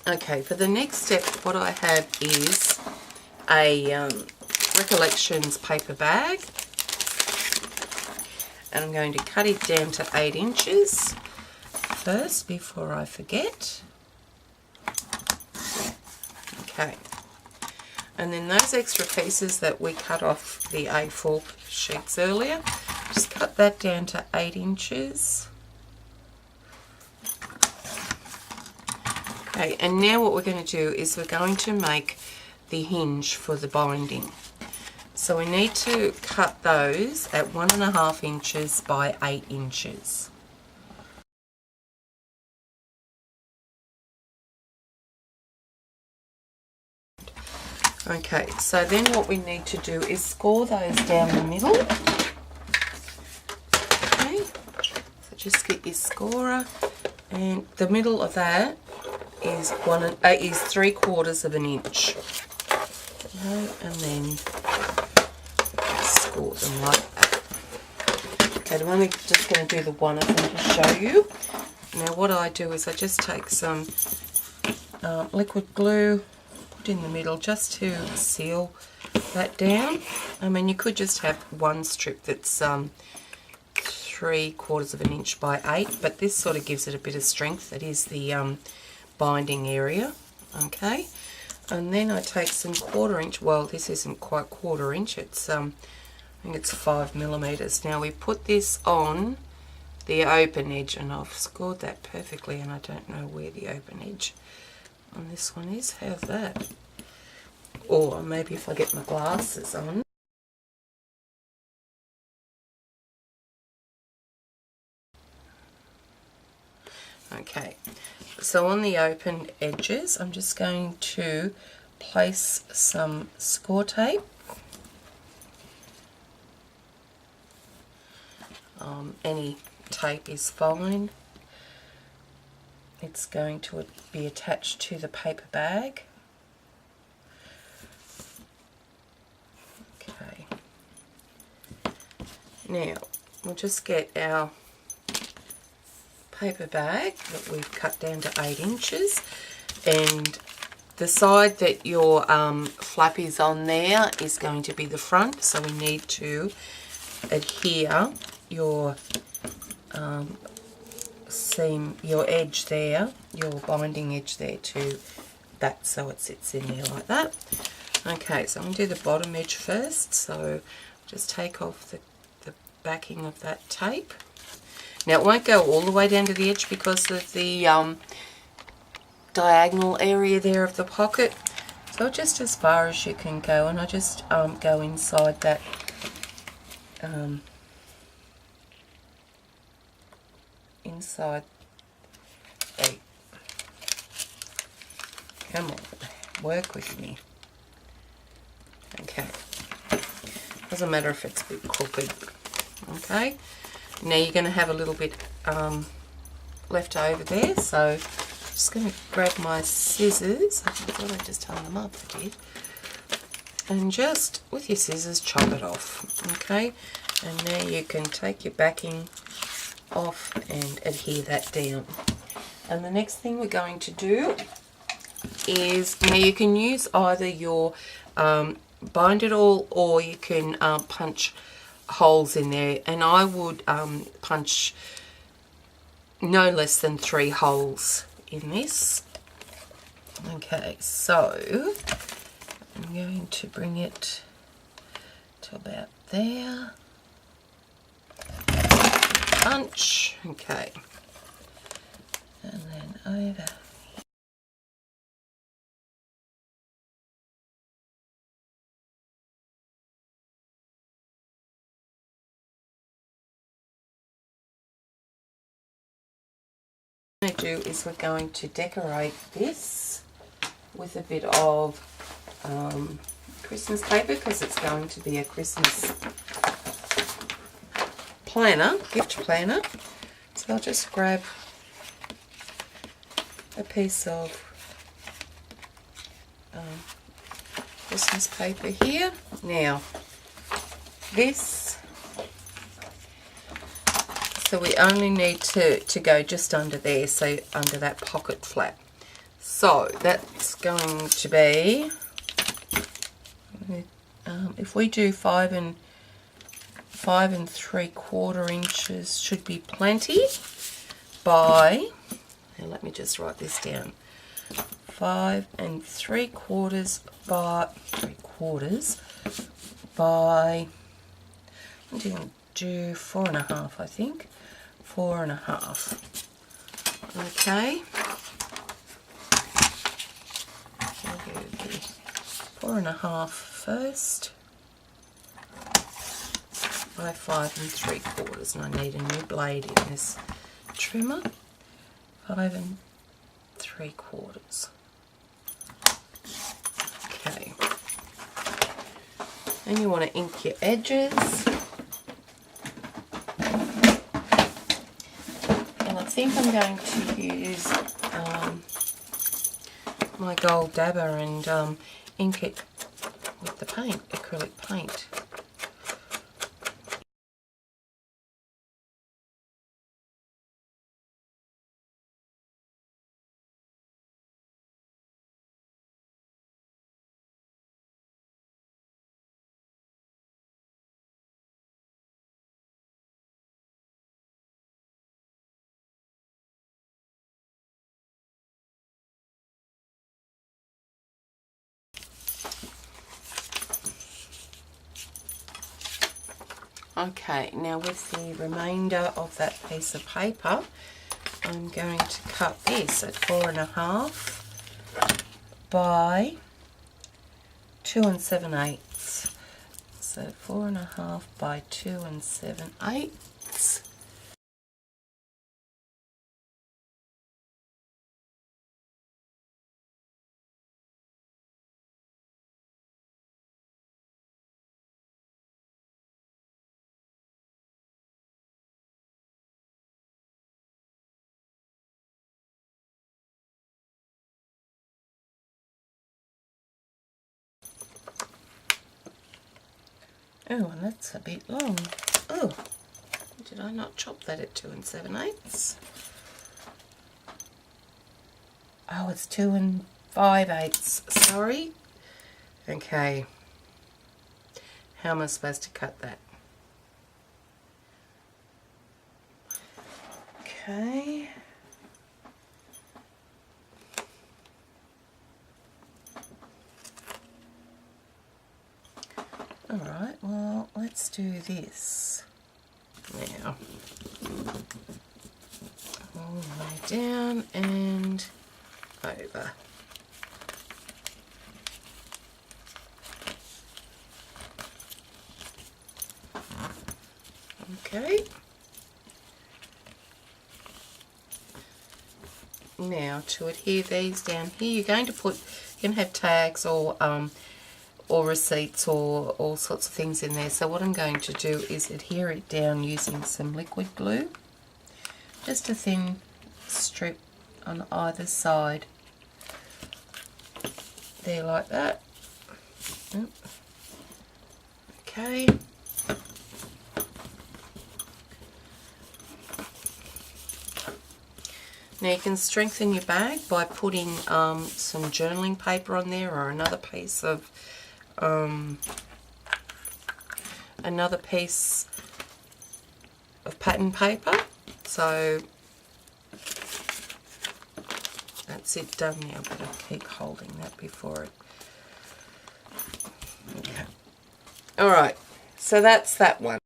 Okay, for the next step, what I have is a Recollections paper bag. And I'm going to cut it down to 8 inches first before I forget. Okay. And then those extra pieces that we cut off the A4 sheets earlier, just cut that down to 8 inches. Okay, and now what we're going to do is we're going to make the hinge for the binding. So we need to cut those at 1.5 inches by 8 inches. Okay, so then what we need to do is score those down the middle. Okay, so just get your scorer, and the middle of that is 3/4 of an inch. Okay, and then score them like that. Okay, I'm only just going to do the one of them to show you. Now what I do is I just take some liquid glue, put in the middle just to seal that down. I mean, you could just have one strip that's 3/4 of an inch by 8, but this sort of gives it a bit of strength. That is the binding area. Okay, and then I take some 1/4 inch, well this isn't quite 1/4 inch, it's I think it's 5 millimeters. Now we put this on the open edge, and I've scored that perfectly, and I don't know where the open edge on this one is. How's that? Or maybe if I get my glasses on. Okay, so on the open edges I'm just going to place some score tape. Any tape is fine. It's going to be attached to the paper bag. Okay. Now we'll just get our paper bag that we've cut down to 8 inches, and the side that your flap is on there is going to be the front, so we need to adhere your seam, your edge there, your binding edge there to that, so it sits in there like that. Okay, so I'm going to do the bottom edge first, so just take off the backing of that tape. Now it won't go all the way down to the edge because of the diagonal area there of the pocket, so just as far as you can go, and I just go inside that inside. Hey, come on, work with me. Okay, doesn't matter if it's a bit crooked. Okay, now you're going to have a little bit left over there, so I'm just going to grab my scissors. I thought I just hung them up, I did. And just with your scissors chop it off. Okay, and now you can take your backing off and adhere that down. And the next thing we're going to do is, now you can use either your bind it all, or you can punch holes in there, and I would punch no less than 3 holes in this. Okay, so I'm going to bring it to about there. Punch. Okay, and then over. What I'm going to do is we're going to decorate this with a bit of Christmas paper, because it's going to be a Christmas planner, gift planner. So I'll just grab a piece of Christmas paper here. Now this, so we only need to go just under there, so under that pocket flap. So that's going to be, if we do 5 3/4 inches should be plenty by, now let me just write this down, 5 3/4 by 3/4 by, I'm going to do 4.5, I think, 4.5. Okay. I'll do the 4.5 first by 5 3/4, and I need a new blade in this trimmer. 5 3/4. Okay. And you want to ink your edges. And I think I'm going to use my gold dabber and ink it with the paint, acrylic paint. Okay, now with the remainder of that piece of paper, I'm going to cut this at 4.5 by 2 7/8. So 4.5 by 2 7/8. Oh, and that's a bit long. Oh, did I not chop that at 2 7/8? Oh, it's 2 5/8. Sorry. Okay. How am I supposed to cut that? Okay. Alright, well, let's do this now. All the way down and over. Okay. Now to adhere these down here, you're going to have tags or receipts or all sorts of things in there. So what I'm going to do is adhere it down using some liquid glue. Just a thin strip on either side. There, like that. Okay. Now you can strengthen your bag by putting some journaling paper on there, or another piece of pattern paper. So that's it done now, but I'll keep holding that before it. Okay. Alright, so that's that one.